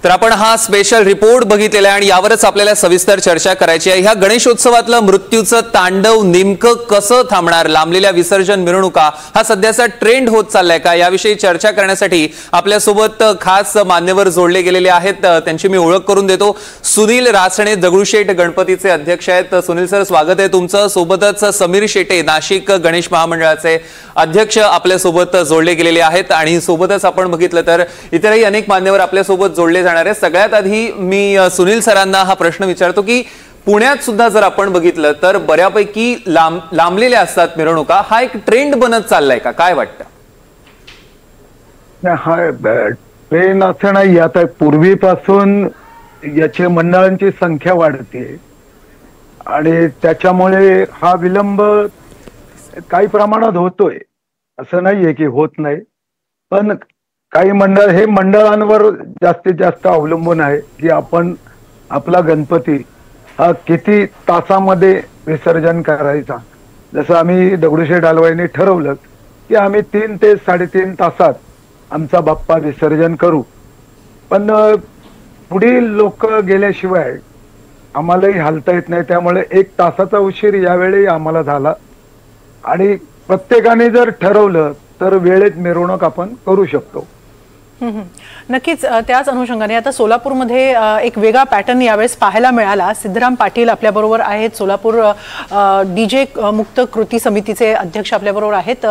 तर आपण हा स्पेशल रिपोर्ट बघितलेला आहे आणि यावरच आपल्याला सविस्तर चर्चा करायची आहे। ह्या गणेशोत्सवातलं मृत्यूचं तांडव नेमकं कसं थांबणार, लांबलेल्या विसर्जन मिरवणुका हा सध्याचा ट्रेंड होत चाललाय का, याविषयी चर्चा करण्यासाठी आपल्यासोबत खास मान्यवर जोडले गेलेले आहेत। त्यांची मी ओळख करून देतो। सुनील रासणे दगडूशेठ गणपतीचे अध्यक्ष आहेत। सुनील सर, स्वागत आहे तुमचं। सोबतच समीर शेटे नाशिक गणेश महामंडळाचे अध्यक्ष आपल्यासोबत जोडले गेलेले आहेत आणि सोबतच आपण बघितलं तर इतरही अनेक मान्यवर आपल्यासोबत जोडले जाणार आहेत। सगळ्यात आधी मी सुनील सरांना हा प्रश्न विचारतो की पुण्यात सुद्धा जर आपण बघितलं तर बऱ्यापैकी लांबलेल्या असतात मिरवणुका, हा एक ट्रेंड बनत चाललाय का, काय वाटतं? हा ट्रेंड असं नाही, आता पूर्वीपासून याचे मंडळांची संख्या वाढते आणि त्याच्यामुळे हा विलंब काही प्रमाणात होतोय, असं नाहीये की होत नाही। पण काही मंडळ हे मंडळांवर जास्तीत जास्त अवलंबून आहे की आपण आपला गणपती हा किती तासामध्ये विसर्जन करायचा। जसं आम्ही दगडूशेठ हलवाईने ठरवलं की आम्ही 3 ते 3.5 तासात आमचा बाप्पा विसर्जन करू, पण पुढील लोक गेल्याशिवाय आम्हालाही हालता येत नाही, त्यामुळे 1 तासाचा उशीर यावेळी आम्हाला झाला। आणि प्रत्येकाने जर ठरवलं तर वेळेत मिरवणूक आपण करू शकतो। नक्कीच त्याच अनुषंगाने आता सोलापूरमध्ये एक वेगळा पॅटर्न यावेळेस पाहायला मिळाला। सिद्धराम पाटील आपल्याबरोबर आहेत, सोलापूर डीजे मुक्त कृती समितीचे अध्यक्ष आपल्याबरोबर आहेत।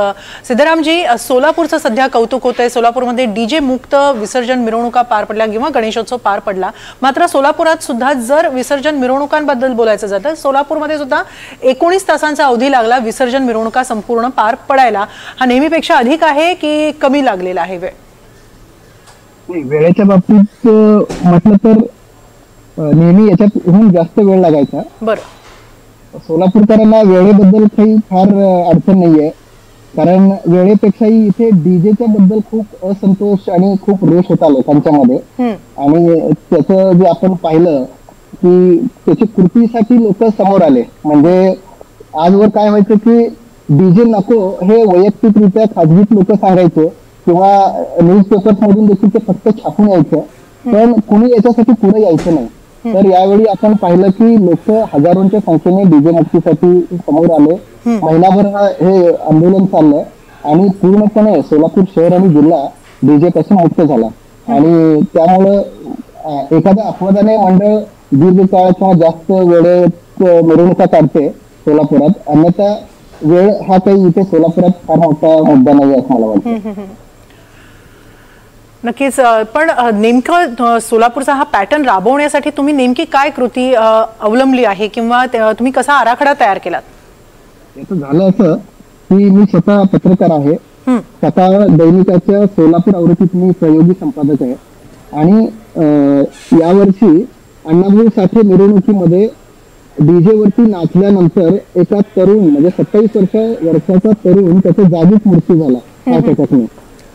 सिद्धरामजी, सोलापूरचं सध्या कौतुक होत आहे। सोलापूरमध्ये डीजे मुक्त विसर्जन मिरवणुका पार पडल्या किंवा गणेशोत्सव पार पडला, मात्र सोलापुरात सुद्धा जर विसर्जन मिरवणुकांबद्दल बोलायचं जातं, सोलापूरमध्ये सुद्धा 19 तासांचा अवधी लागला विसर्जन मिरवणुका संपूर्ण पार पडायला। हा नेहमीपेक्षा अधिक आहे की कमी लागलेला आहे वेळ? वेळेच्या बाबतीत म्हटलं तर नेहमी याच्याहून जास्त वेळ लागायचा। बरं, सोलापूरकरांना वेळेबद्दल काही फार अडचण नाहीये, कारण वेळेपेक्षाही इथे डीजेच्या बद्दल खूप असंतोष आणि खूप रोष होता लोकांच्या मध्ये। आणि त्याचं जे आपण पाहिलं की त्याची कृतीसाठी लोक समोर आले। म्हणजे आजवर काय व्हायचं की डीजे नको हे वैयक्तिकरित्या खाजगीत लोक सांगायचे किंवा न्यूजपेपर्स मधून देखील ते फक्त छापून यायचं, पण कुणी याच्यासाठी पुढे यायचं नाही। तर यावेळी आपण पाहिलं की लोक हजारोंच्या संख्येने डीजे मुक्तीसाठी समोर आले। महिनाभर हे आंदोलन चाललंय आणि पूर्णपणे सोलापूर शहर आणि जिल्हा डीजे पासून मुक्त झाला। आणि त्यामुळं एखाद्या अपवादाने मंडळ दीर्घकाळ किंवा जास्त वेळेत मिरवणुका काढते सोलापुरात, अन्यथा वेळ हा काही इथे सोलापुरात फार मोठा मुद्दा नाही असं मला वाटतं। नक्कीच, पण नेमकं सोलापूरचा हा पॅटर्न राबवण्यासाठी तुम्ही नेमकी काय कृती अवलंबली आहे किंवा तुम्ही कसा आराखडा तयार केलात? याचं झालं असं की मी स्वतः पत्रकार आहे, स्वतः दैनिकाच्या सोलापूर आवृत्तीत मी सहयोगी संपादक आहे। आणि यावर्षी अण्णाभाऊ साठे मिरवणुकीमध्ये डीजे वरती नाचल्यानंतर एका तरुण म्हणजे 27 वर्षाचा तरुण त्याचा जागीच मृत्यू झाला हार्ट अटॅकने।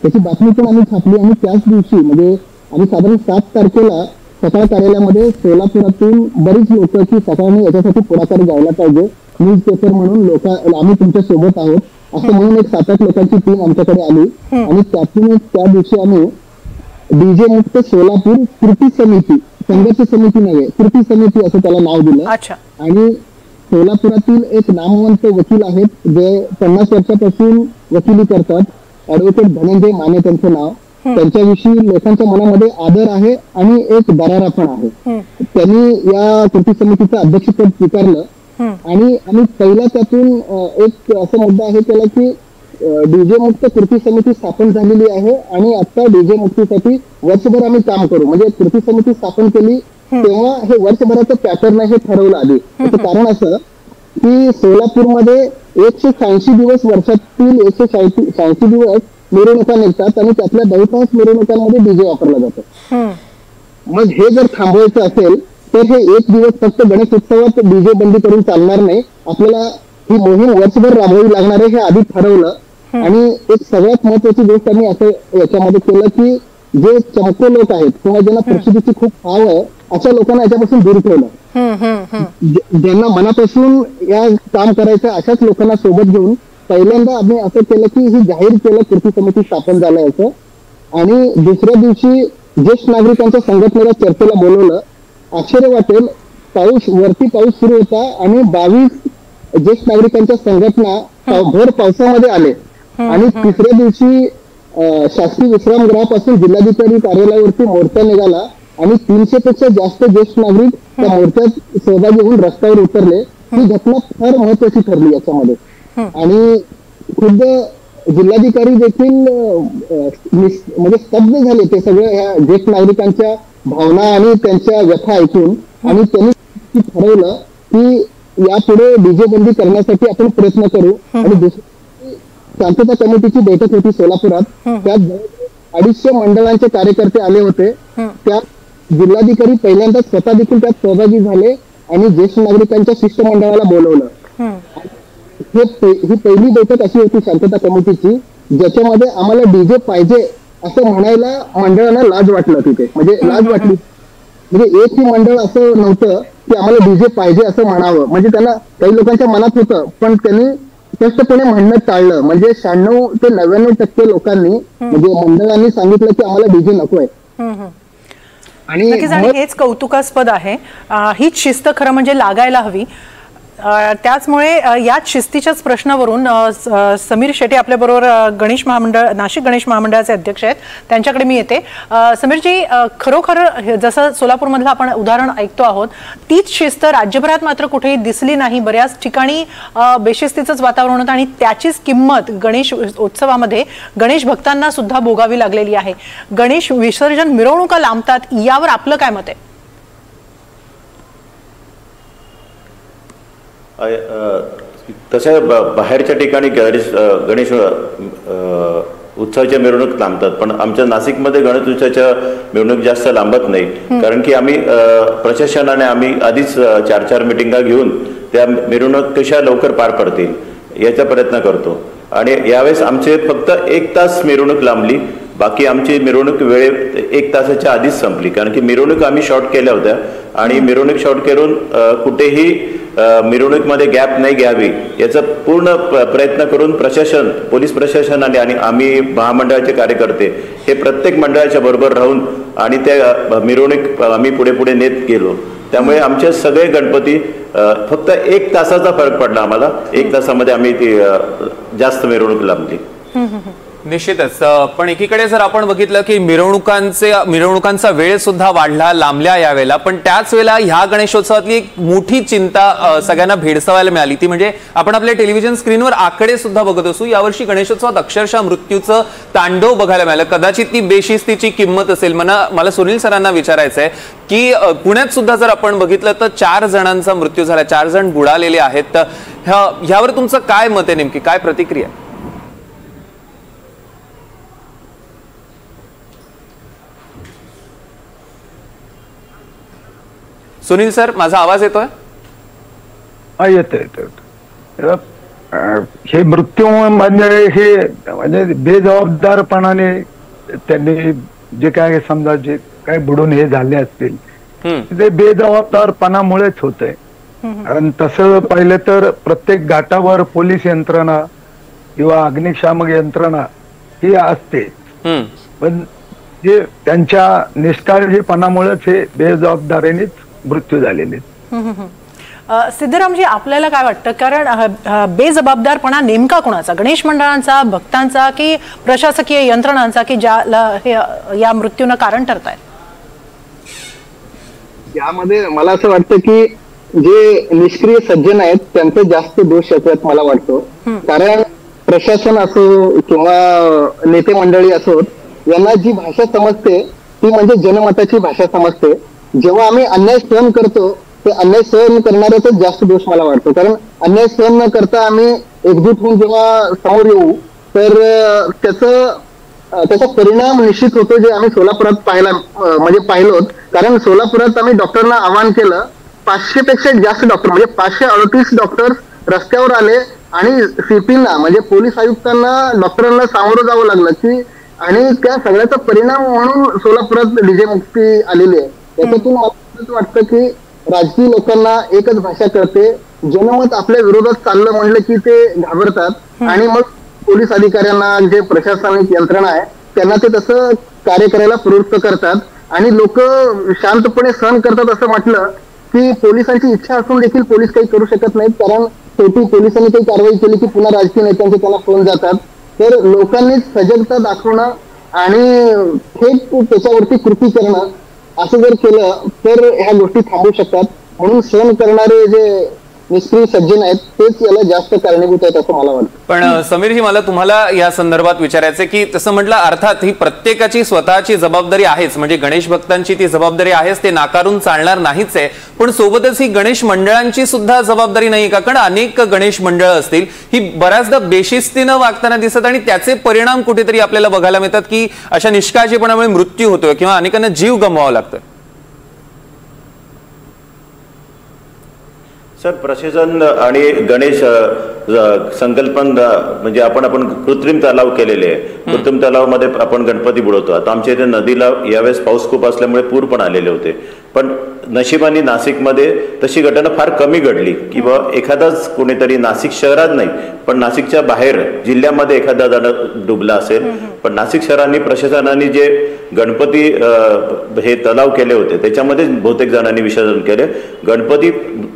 त्याची बातमी पण आम्ही छापली आणि त्याच दिवशी म्हणजे आम्ही साधारण 7 तारखेला सकाळ कार्यालयामध्ये सोलापुरातून बरीच लोक की सकाळी याच्यासाठी पुढाकार घ्यायला पाहिजे, न्यूजपेपर म्हणून लोक आम्ही तुमच्या सोबत आहोत असं म्हणून एक 7-8 लोकांची टीम आमच्याकडे आली। आणि त्यातून त्या दिवशी आम्ही डीजे मुक्त सोलापूर कृती समिती, संघर्ष समिती नव्हे कृती समिती असं त्याला नाव दिलं। आणि सोलापुरातील एक नामवंत वकील आहेत जे 50 वर्षापासून वकिली करतात, ऍडव्होकेट धनंजय माने त्यांचं नाव। त्यांच्याविषयी लोकांच्या मनामध्ये आदर आहे आणि एक दरारा पण आहे। त्यांनी या कृती समितीचं अध्यक्षपद स्वीकारलं आणि आम्ही पहिला त्यातून एक असा मुद्दा आहे त्याला की डीजे मुक्त कृती समिती स्थापन झालेली आहे आणि आता डीजे मुक्तीसाठी वर्षभर आम्ही काम करू। म्हणजे कृती समिती स्थापन केली तेव्हा हे वर्षभराचं पॅटर्न हे ठरवलं आधी। त्याचं कारण असं की सोलापूरमध्ये 180 दिवस, वर्षातील 180 दिवस मिरवणुका निघतात आणि त्यातल्या बहुतांश मिरवणुकांमध्ये डीजे वापरला जातो। मग हे जर थांबवायचं असेल तर हे एक दिवस फक्त गणेशोत्सवात डीजे बंदी करून चालणार नाही, आपल्याला ही मोहीम वर्षभर राबवावी लागणार आहे हे आधी ठरवलं। आणि एक सगळ्यात महत्वाची गोष्ट आम्ही असं याच्यामध्ये केलं की जे चमको लोक आहेत किंवा ज्यांना प्रसिद्धीची खूप हाव आहे अशा लोकांना याच्यापासून दूर ठेवलं। ज्यांना मनापासून या काम करायचं अशाच लोकांना सोबत घेऊन पहिल्यांदा आम्ही असं केलं की ही जाहीर केलं कृती समिती स्थापन झालंय असं। आणि दुसऱ्या दिवशी ज्येष्ठ नागरिकांच्या संघटनेला चर्चेला बोलवलं. आश्चर्य वाटेल, पाऊस सुरू होता आणि 22 ज्येष्ठ नागरिकांच्या संघटना भर पावसामध्ये आले आणि तिसऱ्या दिवशी शासकीय विश्रामगृहापासून जिल्हाधिकारी कार्यालयावरती मोर्चा निघाला आणि 300 पेक्षा जास्त ज्येष्ठ नागरिक त्या मोर्चात सहभागी होऊन रस्त्यावर उतरले. ही घटना फार महत्वाची ठरली याच्यामध्ये. आणि खुद्द जिल्हाधिकारी देखील म्हणजे स्तब्ध झाले ते सगळ्या ह्या ज्येष्ठ नागरिकांच्या भावना आणि त्यांच्या व्यथा ऐकून. आणि त्यांनी ठरवलं की यापुढे डीजे बंदी करण्यासाठी आपण प्रयत्न करू. आणि दुसरी शांतता कमिटीची बैठक होती सोलापुरात. त्यात 250 मंडळांचे कार्यकर्ते आले होते. त्यात जिल्हाधिकारी पहिल्यांदा स्वतः देखील त्यात सहभागी झाले आणि ज्येष्ठ नागरिकांच्या शिष्टमंडळाला बोलवलं. ही पहिली बैठक अशी होती शांतता कमिटीची ज्याच्यामध्ये आम्हाला डीजे पाहिजे असं म्हणायला मंडळांना लाज वाटलं. तिथे म्हणजे लाज वाटली. म्हणजे एकही मंडळ असं नव्हतं की आम्हाला डीजे पाहिजे असं म्हणावं. म्हणजे त्यांना काही लोकांच्या मनात होतं पण त्यांनी स्पष्टपणे म्हणणं टाळलं. म्हणजे 96 ते 99% लोकांनी म्हणजे मंडळांनी सांगितलं की आम्हाला डीजे नकोय. आणि हेच कौतुकास्पद आहे. हीच शिस्त खरं म्हणजे लागायला हवी. त्याचमुळे याच शिस्तीच्याच प्रश्नावरून समीर शेटे आपल्याबरोबर नाशिक गणेश महामंडळाचे अध्यक्ष आहेत, त्यांच्याकडे मी येते. समीरजी, खरोखर जसं सोलापूरमधलं आपण उदाहरण ऐकतो आहोत तीच शिस्त राज्यभरात मात्र कुठेही दिसली नाही. बऱ्याच ठिकाणी बेशिस्तीचंच वातावरण होतं आणि त्याचीच किंमत गणेश उत्सवामध्ये गणेश भक्तांना सुद्धा भोगावी लागलेली आहे. गणेश विसर्जन मिरवणुका लांबतात, यावर आपलं काय मत आहे? तशा बाहेरच्या ठिकाणी गणेश उत्सवाच्या मिरवणूक लांबतात पण आमच्या नाशिकमध्ये गणेश उत्सवाच्या मिरवणूक जास्त लांबत नाही. कारण की आम्ही प्रशासनाने आम्ही आधीच 4-4 मिटिंगा घेऊन त्या मिरवणूक कशा लवकर पार पडतील याचा प्रयत्न करतो. आणि यावेळेस आमचे फक्त 1 तास मिरवणूक लांबली. बाकी आमची मिरवणूक वेळ 1 तासाच्या आधीच संपली. कारण की मिरवणूक आम्ही शॉर्ट केल्या होत्या आणि मिरवणूक शॉर्ट करून कुठेही मिरवणुकीमध्ये गॅप नाही घ्यावी याचा पूर्ण प्रयत्न करून प्रशासन, पोलीस प्रशासन आणि आम्ही महामंडळाचे कार्यकर्ते हे प्रत्येक मंडळाच्या बरोबर राहून आणि त्या मिरवणूक आम्ही पुढे नेत गेलो. त्यामुळे आमचे सगळे गणपती फक्त 1 तासाचा फरक पडला आम्हाला. 1 तासामध्ये आम्ही ती जास्त मिरवणूक लांबली. निश्चितच. पण एकीकडे जर आपण बघितलं की मिरवणुकांचा वेळ सुद्धा वाढला, लांबल्या यावेळेला, पण त्याच वेळेला ह्या गणेशोत्सवातली एक मोठी चिंता सगळ्यांना भेडसावायला मिळाली ती म्हणजे आपण आपल्या टेलिव्हिजन स्क्रीनवर आकडे सुद्धा बघत असू. यावर्षी गणेशोत्सवात अक्षरशः मृत्यूचं तांडव बघायला मिळालं. कदाचित ती बेशिस्तीची किंमत असेल. मला सुनील सरांना विचारायचं आहे की पुण्यात सुद्धा जर आपण बघितलं तर 4 जणांचा मृत्यू झाला, 4 जण बुडालेले आहेत. ह्यावर तुमचं काय मत आहे, नेमकी काय प्रतिक्रिया? सुनील सर, माझा आवाज येतोय? येतोय. हे मृत्यू म्हणजे बेजबाबदारपणाने त्यांनी जे काय समजा जे काय बुडून हे झाले असतील ते बेजबाबदारपणामुळेच होतंय. कारण तसं पाहिलं तर प्रत्येक घाटावर पोलीस यंत्रणा किंवा अग्निशामक यंत्रणा ही असते. पण जे त्यांच्या निष्काळजीपणामुळेच हे बेजबाबदारीनेच मृत्यू झालेले. सिद्धरामजी, आपल्याला काय वाटतं, कारण बेजबाबदारपणा नेमका कोणाचा, गणेश मंडळांचा, भक्तांचा की प्रशासकीय यंत्रणांचा की ज्याला या मृत्यूनं कारण ठरतायत? यामध्ये मला असं वाटतं की जे निष्क्रिय सज्जन आहेत त्यांचे जास्त दोष येतात मला वाटतो. कारण प्रशासन असो किंवा नेते मंडळी असो यांना जी भाषा समजते ती म्हणजे जनमताची भाषा समजते. जेव्हा आम्ही अन्याय सहन करतो ते अन्याय सहन करणाऱ्याचाच जास्त दोष मला वाटतो. कारण अन्याय सहन न करता आम्ही एकजूट होऊन जेव्हा समोर येऊ तर त्याचा परिणाम निश्चित होतो, जे आम्ही सोलापुरात पाहिलो. कारण सोलापुरात आम्ही डॉक्टरना आवाहन केलं, 500 पेक्षा जास्त डॉक्टर म्हणजे 538 डॉक्टर रस्त्यावर आले आणि सीपींना म्हणजे पोलीस आयुक्तांना डॉक्टरांना सामोरं जावं लागलं की, आणि त्या सगळ्याचा परिणाम म्हणून सोलापुरात डीजे मुक्ती आलेली आहे. याच्यातून मला वाटतं की राजकीय लोकांना एकच भाषा कळते, जनमत आपल्या विरोधात चाललं म्हणलं की ते घाबरतात आणि मग पोलीस अधिकाऱ्यांना जे प्रशासनिक यंत्रणा आहे त्यांना ते तसं कार्य करायला प्रवृत्त करतात आणि लोक शांतपणे सहन करतात असं म्हटलं की पोलिसांची इच्छा असून देखील पोलीस काही करू शकत नाहीत, कारण शेवटी पोलिसांनी काही कारवाई केली की पुन्हा राजकीय नेत्यांचे त्यांना फोन जातात. तर लोकांनी सजगता दाखवणं आणि थेट त्याच्यावरती कृती करणं असं जर केलं तर ह्या गोष्टी थांबू शकतात. म्हणून सहन करणारे जे निष्क्रिय सज्जन आहेत तेच याला जास्त कारणीभूत आहेत असं मला वाटतं. पण समीरजी, मला तुम्हाला या संदर्भात विचारायचं की तसं म्हटलं अर्थात ही प्रत्येकाची स्वतःची जबाबदारी आहेच, म्हणजे गणेश भक्तांची ती जबाबदारी आहेच, ते नाकारून चालणार नाहीच आहे, पण सोबतच ही गणेश मंडळांची सुद्धा जबाबदारी नाही का? कारण अनेक गणेश मंडळ असतील ही बऱ्याचदा बेशिस्तीनं वागताना दिसत आणि त्याचे परिणाम कुठेतरी आपल्याला बघायला मिळतात की अशा निष्काळजीपणामुळे मृत्यू होतोय किंवा अनेकांना जीव गमवावा लागतोय. सर, प्रशासन आणि गणेश संकल्पन म्हणजे आपण कृत्रिम तलाव केलेले आहे. कृत्रिम तलावामध्ये आपण गणपती बुडवतो. आता आमच्या इथे नदीला यावेळेस पाऊस खूप असल्यामुळे पूर पण आलेले होते, पण नशिबाने नाशिकमध्ये तशी घटना फार कमी घडली किंवा एखादाच कोणीतरी नाशिक शहरात नाही पण नाशिकच्या बाहेर जिल्ह्यामध्ये एखादा जण डुबला असेल. पण नाशिक शहरांनी प्रशासनाने जे गणपती हे तलाव केले होते त्याच्यामध्ये बहुतेक जणांनी विसर्जन केले. गणपती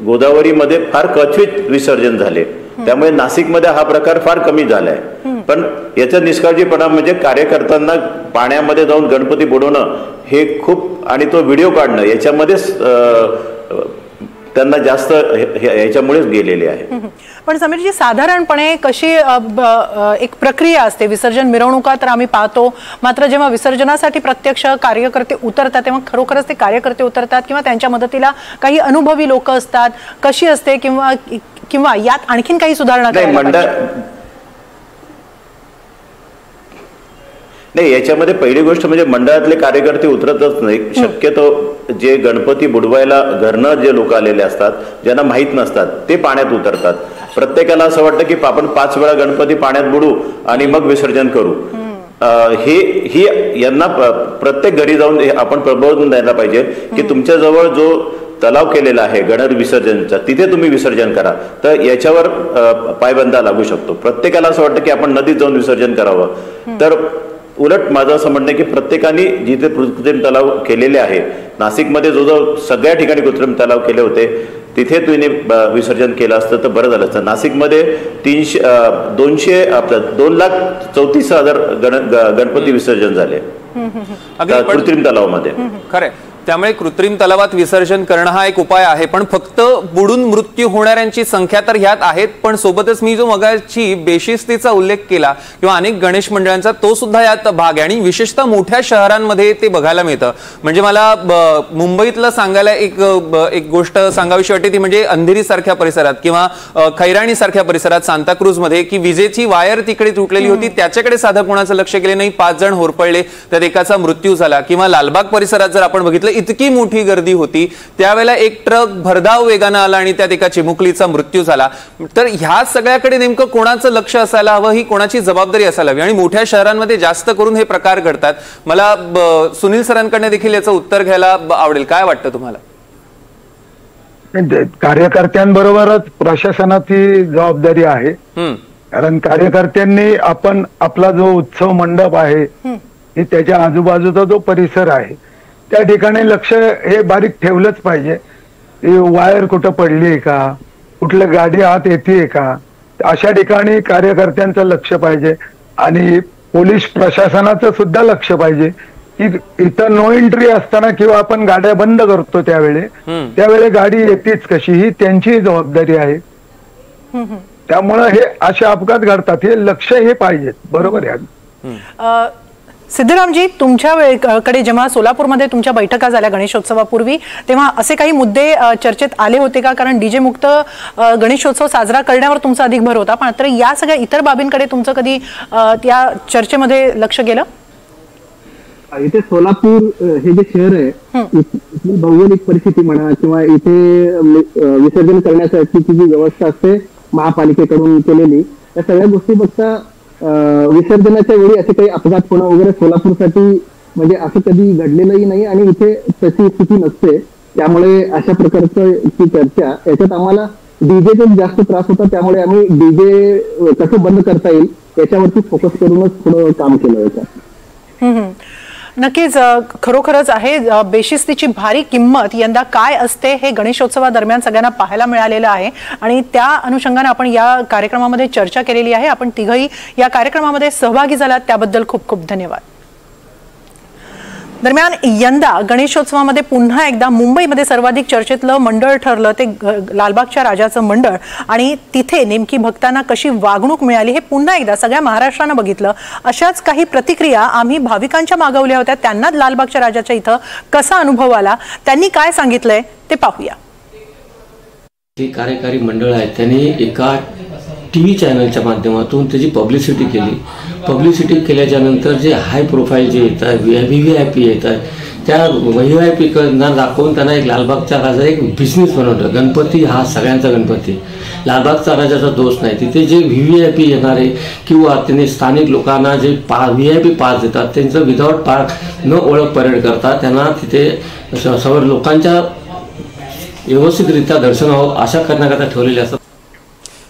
गोदावरीमध्ये फार क्वचित विसर्जन झाले, त्यामुळे नाशिकमध्ये हा प्रकार फार कमी झालाय. पण याचा निष्काळजीपणा म्हणजे कार्यकर्त्यांना पाण्यामध्ये जाऊन गणपती बुडवणं हे खूप, आणि तो व्हिडिओ काढणं याच्यामध्येच त्यांना जास्त याच्यामुळेच गेलेले आहे. पण समीरजी, साधारणपणे कशी एक प्रक्रिया असते विसर्जन मिरवणुका तर आम्ही पाहतो, मात्र जेव्हा विसर्जनासाठी प्रत्यक्ष कार्यकर्ते उतरतात तेव्हा खरोखरच ते कार्यकर्ते उतरतात किंवा त्यांच्या मदतीला काही अनुभवी लोक असतात, कशी असते किंवा यात आणखीन काही सुधारणा नाही, याच्यामध्ये पहिली गोष्ट म्हणजे मंडळातले कार्यकर्ते उतरतच नाही. शक्यतो जे गणपती बुडवायला घरनं जे लोक आलेले असतात ज्यांना माहीत नसतात ते पाण्यात उतरतात. प्रत्येकाला असं वाटतं की आपण 5 वेळा गणपती पाण्यात बुडू आणि मग विसर्जन करू. ही यांना प्रत्येक घरी जाऊन आपण प्रबोधन द्यायला पाहिजे की तुमच्या जवळ जो तलाव केलेला आहे गणेश विसर्जनचा तिथे तुम्ही विसर्जन करा, तर याच्यावर पायबंदा लागू शकतो. प्रत्येकाला असं वाटतं की आपण नदीत जाऊन विसर्जन करावं, तर उलट माझं असं म्हणणं की प्रत्येकाने जिथे कृत्रिम तलाव केलेले आहे नाशिकमध्ये जो सगळ्या ठिकाणी कृत्रिम तलाव केले होते तिथे तुम्ही विसर्जन केलं असतं तर बरं झालं असतं. नाशिकमध्ये 2,34,000 गणपती विसर्जन झाले कृत्रिम तलावामध्ये. खरंय, त्यामुळे कृत्रिम तलावात विसर्जन करणं हा एक उपाय आहे, पण फक्त बुडून मृत्यू होणाऱ्यांची संख्या तर ह्यात आहेत, पण सोबतच मी जो मगाची बेशिस्तीचा उल्लेख केला किंवा अनेक गणेश मंडळांचा तो सुद्धा यात भाग आहे आणि विशेषतः मोठ्या शहरांमध्ये ते बघायला मिळतं. म्हणजे मला मुंबईतलं सांगायला एक गोष्ट सांगावीशी वाटते ती म्हणजे अंधेरी सारख्या परिसरात किंवा खैराणी सारख्या परिसरात सांताक्रूज मध्ये की विजेची वायर तिकडे तुटलेली होती, त्याच्याकडे साधं कोणाचं लक्ष गेले नाही, 5 जण होरपळले, त्यात एकाचा मृत्यू झाला. किंवा लालबाग परिसरात जर आपण बघितलं इतकी मोठी गर्दी होती त्यावेळेला एक ट्रक भरधाव वेगानं आला आणि त्यात एका चिमुकलीचा मृत्यू झाला. तर ह्या सगळ्याकडे नेमकं कोणाचं लक्ष असायला हवं, ही कोणाची जबाबदारी असायला हवी आणि मोठ्या शहरांमध्ये जास्त करून हे प्रकार घडतात. मला सुनील सरांकडे देखील याचं उत्तर घ्यायला आवडेल, काय वाटतं तुम्हाला? कार्यकर्त्यांबरोबरच प्रशासनाची जबाबदारी आहे, कारण कार्यकर्त्यांनी आपण आपला जो उत्सव मंडप आहे हे त्याच्या आजूबाजूचा जो परिसर आहे त्या ठिकाणी लक्ष हे बारीक ठेवलंच पाहिजे. वायर कुठं पडली आहे का, कुठलं गाडी आत येते का, अशा ठिकाणी कार्यकर्त्यांचं लक्ष पाहिजे आणि पोलीस प्रशासनाचं सुद्धा लक्ष पाहिजे की इथं नो एंट्री असताना किंवा आपण गाड्या बंद करतो त्यावेळी गाडी येतेच कशी, ही त्यांची जबाबदारी आहे. त्यामुळं हे असे अपघात घडतात, हे लक्ष हे पाहिजे. बरोबर आहे. सिद्धरामजी, तुमच्याकडे जेव्हा सोलापूरमध्ये तुमच्या बैठका झाल्या गणेशोत्सवापूर्वी तेव्हा असे काही मुद्दे चर्चेत आले होते का? कारण डीजे मुक्त गणेशोत्सव साजरा करण्यावर तुमचा अधिक भर होता, मात्र या सगळ्या इतर बाबींकडे तुमचं कधी त्या चर्चेमध्ये लक्ष गेलं? इथे सोलापूर हे जे शहर आहे इथली भौगोलिक परिस्थिती म्हणा किंवा इथे विसर्जन करण्यासाठी जी व्यवस्था असते महापालिकेकडून केलेली, त्या सगळ्या गोष्टी बघता विसर्जनाच्या वेळी असे काही अपघात होणं वगैरे सोलापूरसाठी म्हणजे असं कधी घडलेलंही नाही आणि इथे तशी स्थिती नसते. त्यामुळे अशा प्रकारचं ची चर्चा याच्यात आम्हाला डीजेचा जास्त त्रास होता, त्यामुळे आम्ही डीजे कसं बंद करता येईल याच्यावरती फोकस करूनच थोडं काम केलं याच्यात. नक्कीच खरोखरच आहे बेशिस्तीची भारी किंमत यंदा काय असते हे गणेशोत्सवादरम्यान सगळ्यांना पाहायला मिळालेलं आहे आणि त्या अनुषंगाने आपण या कार्यक्रमामध्ये चर्चा केलेली आहे। आपण तिघही या कार्यक्रमामध्ये सहभागी झालात त्याबद्दल खूप खूप धन्यवाद। दरम्यान यंदा गणेशोत्सवामध्ये पुन्हा एकदा मुंबईमध्ये सर्वाधिक चर्चेतलं मंडळ ठरलं ते लालबागच्या राजाचं मंडळ आणि तिथे नेमकी भक्तांना कशी वागणूक मिळाली हे पुन्हा एकदा सगळ्या महाराष्ट्रानं बघितलं। अशाच काही प्रतिक्रिया आम्ही भाविकांच्या मागवल्या होत्या, त्यांना लालबागच्या राजाच्या इथं कसा अनुभव आला त्यांनी काय सांगितलंय ते पाहूया। ते कार्यकारी मंडळ आहे त्यांनी एका टीव्ही चॅनलच्या माध्यमातून त्याची पब्लिसिटी केली। पब्लिसिटी केल्याच्या नंतर जे हाय प्रोफाईल जे येतात VIP येतात त्या VIP दाखवून त्यांना एक लालबागचा राजा एक बिझनेस बनवलं। गणपती हा सगळ्यांचा गणपती, लालबागचा राजाचा दोष नाही। तिथे जे VIP येणारे किंवा त्यांनी स्थानिक लोकांना जे VIP पास देतात त्यांचं विदाउट पास न ओळख परेड करता त्यांना तिथे सर्व लोकांच्या व्यवस्थितरित्या दर्शन व्हावं अशा करण्याकरता ठेवलेले असतात।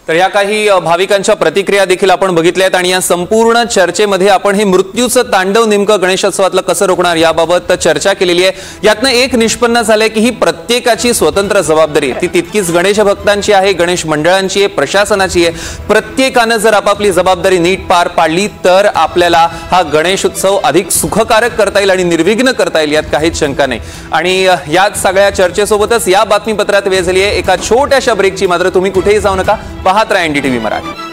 तर या काही भाविकांच्या प्रतिक्रिया देखील आपण बघितल्यात आणि या संपूर्ण चर्चेमध्ये आपण हे मृत्यूचं तांडव नेमकं गणेशोत्सवातलं कसं रोखणार याबाबत चर्चा केलेली आहे। यातनं एक निष्पन्न झालंय की ही प्रत्येकाची स्वतंत्र जबाबदारी ती तितकीच गणेश भक्तांची आहे, गणेश मंडळांची आहे, प्रशासनाची आहे। प्रत्येकानं जर आपापली जबाबदारी नीट पार पाडली तर आपल्याला हा गणेशोत्सव अधिक सुखकारक करता येईल आणि निर्विघ्न करता येईल, यात काहीच शंका नाही। आणि याच सगळ्या चर्चेसोबतच या बातमीपत्रात वेळ झाली आहे एका छोट्याशा ब्रेकची। मात्र तुम्ही कुठेही जाऊ नका, पाहत राहा NDTV मराठी।